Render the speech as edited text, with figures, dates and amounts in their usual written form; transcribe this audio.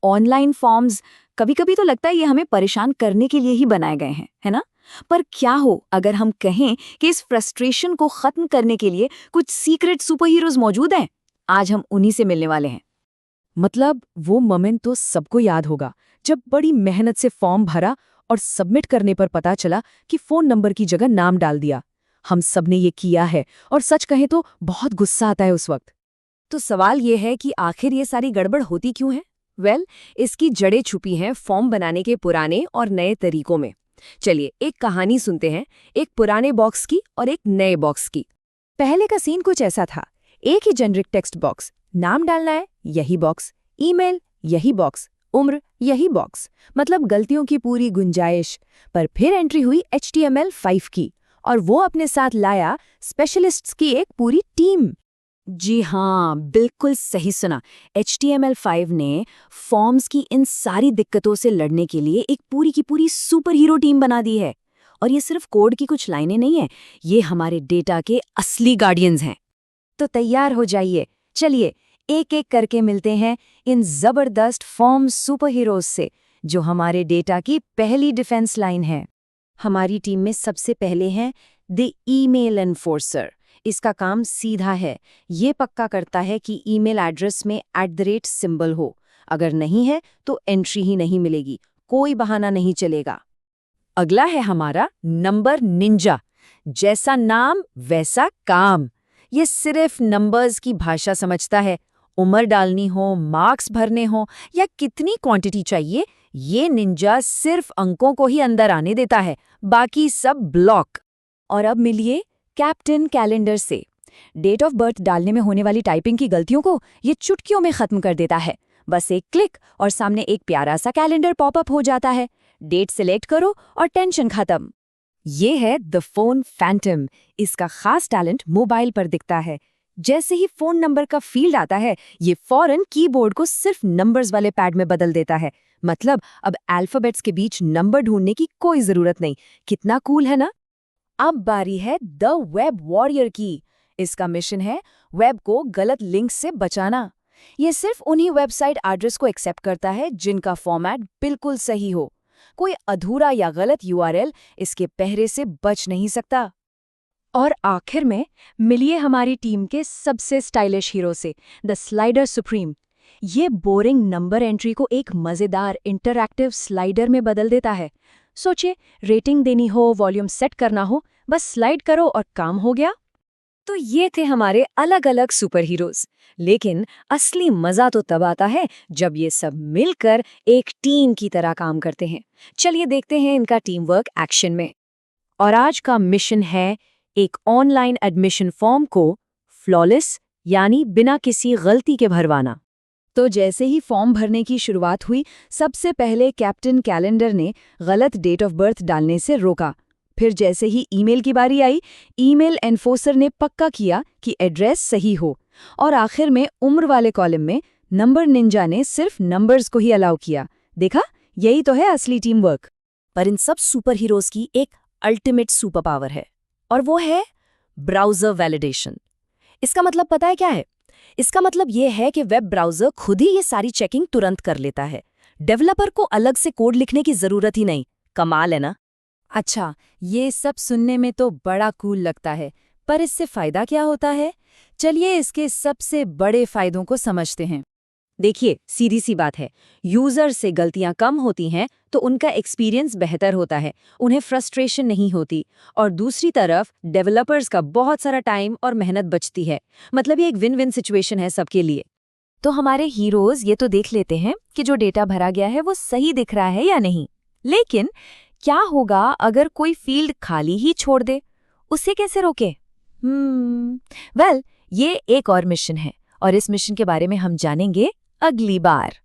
Online forms कभी-कभी तो लगता है ये हमें परेशान करने के लिए ही बनाए गए हैं, है ना? पर क्या हो अगर हम कहें कि इस फ्रस्ट्रेशन को खत्म करने के लिए कुछ सीक्रेट सुपर हीरोज मौजूद हैं? आज हम उन्हीं से मिलने वाले हैं। मतलब वो मोमेंट तो सबको याद होगा जब बड़ी मेहनत से फॉर्म भरा और सबमिट करने पर पता चला कि फोन नंबर की जगह नाम डाल दिया। हम सब ने ये किया है और सच कहें तो बहुत गुस्सा आता है उस वक्त। तो सवाल ये है कि आखिर ये सारी गड़बड़ होती क्यों है? इसकी जड़ें छुपी हैं फॉर्म बनाने के पुराने और नए तरीकों में। चलिए एक कहानी सुनते हैं, एक पुराने बॉक्स की और एक नए बॉक्स की। पहले का सीन कुछ ऐसा था। एक ही जेनरिक टेक्स्ट बॉक्स, नाम डालना है यही बॉक्स, ईमेल यही बॉक्स, उम्र यही बॉक्स, मतलब गलतियों की पूरी गुंजाइश। पर फिर एंट्री हुई HTML5 की, और वो अपने साथ लाया स्पेशलिस्ट्स की एक पूरी टीम। जी हाँ, बिल्कुल सही सुना। HTML5 ने फॉर्म्स की इन सारी दिक्कतों से लड़ने के लिए एक पूरी की पूरी सुपर हीरो टीम बना दी है। और ये सिर्फ कोड की कुछ लाइनें नहीं हैं, ये हमारे डेटा के असली गार्डियंस हैं। तो तैयार हो जाइए, चलिए एक एक करके मिलते हैं इन जबरदस्त फॉर्म सुपर हीरोज से, जो हमारे डेटा की पहली डिफेंस लाइन है। हमारी टीम में सबसे पहले हैं द ईमेल एनफोर्सर। इसका काम सीधा है, ये पक्का करता है कि ईमेल एड्रेस में @ सिंबल हो। अगर नहीं है तो एंट्री ही नहीं मिलेगी, कोई बहाना नहीं चलेगा। अगला है हमारा नंबर निंजा। जैसा नाम वैसा काम। ये सिर्फ नंबर्स की भाषा समझता है। उम्र डालनी हो, मार्क्स भरने हो या कितनी क्वांटिटी चाहिए, ये निंजा सिर्फ अंकों को ही अंदर आने देता है, बाकी सब ब्लॉक। और अब मिलिए कैप्टन कैलेंडर से। डेट ऑफ बर्थ डालने में होने वाली टाइपिंग की गलतियों को ये चुटकियों में खत्म कर देता है। बस एक क्लिक और सामने एक प्यारा सा कैलेंडर पॉपअप हो जाता है। डेट सिलेक्ट करो और टेंशन खत्म। ये है द फोन फैंटम। इसका खास टैलेंट मोबाइल पर दिखता है। जैसे ही फोन नंबर का फील्ड आता है, ये फौरन कीबोर्ड को सिर्फ नंबर्स वाले पैड में बदल देता है। मतलब अब अल्फाबेट्स के बीच नंबर ढूंढने की कोई जरूरत नहीं। कितना कूल है ना? अब बारी है द वेब वॉरियर की। इसका मिशन है वेब को गलत लिंक से बचाना। ये सिर्फ उन्हीं वेबसाइट एड्रेस को एक्सेप्ट करता है जिनका फॉर्मेट बिल्कुल सही हो। कोई अधूरा या गलत URL इसके पहरे से बच नहीं सकता। और आखिर में मिलिए हमारी टीम के सबसे स्टाइलिश हीरो से, द स्लाइडर सुप्रीम। ये बोरिंग नंबर एंट्री को एक मज़ेदार इंटरैक्टिव स्लाइडर में बदल देता है। सोचिए, रेटिंग देनी हो, वॉल्यूम सेट करना हो, बस स्लाइड करो और काम हो गया। तो ये थे हमारे अलग अलग सुपर हीरोज। लेकिन असली मजा तो तब आता है जब ये सब मिलकर एक टीम की तरह काम करते हैं। चलिए देखते हैं इनका टीम वर्क एक्शन में। और आज का मिशन है एक ऑनलाइन एडमिशन फॉर्म को फ्लॉलेस यानी बिना किसी गलती के भरवाना। तो जैसे ही फॉर्म भरने की शुरुआत हुई, सबसे पहले कैप्टन कैलेंडर ने गलत डेट ऑफ बर्थ डालने से रोका। फिर जैसे ही ईमेल की बारी आई, ईमेल एनफोर्सर ने पक्का किया कि एड्रेस सही हो। और आखिर में उम्र वाले कॉलम में नंबर निंजा ने सिर्फ नंबर्स को ही अलाउ किया। देखा, यही तो है असली टीम वर्क। पर इन सब सुपर हीरोज की एक अल्टीमेट सुपर पावर है, और वो है ब्राउज़र वैलिडेशन। इसका मतलब पता है क्या है? इसका मतलब ये है कि वेब ब्राउज़र खुद ही ये सारी चेकिंग तुरंत कर लेता है। डेवलपर को अलग से कोड लिखने की जरूरत ही नहीं। कमाल है ना? अच्छा, ये सब सुनने में तो बड़ा कूल लगता है, पर इससे फायदा क्या होता है? चलिए इसके सबसे बड़े फायदों को समझते हैं। देखिए, सीधी सी बात है, यूजर से गलतियां कम होती हैं तो उनका एक्सपीरियंस बेहतर होता है, उन्हें फ्रस्ट्रेशन नहीं होती। और दूसरी तरफ डेवलपर्स का बहुत सारा टाइम और मेहनत बचती है। मतलब ये एक विन विन सिचुएशन है सबके लिए। तो हमारे हीरोज ये तो देख लेते हैं कि जो डेटा भरा गया है वो सही दिख रहा है या नहीं। लेकिन क्या होगा अगर कोई फील्ड खाली ही छोड़ दे? उसे कैसे रोके? ये एक और मिशन है, और इस मिशन के बारे में हम जानेंगे अगली बार।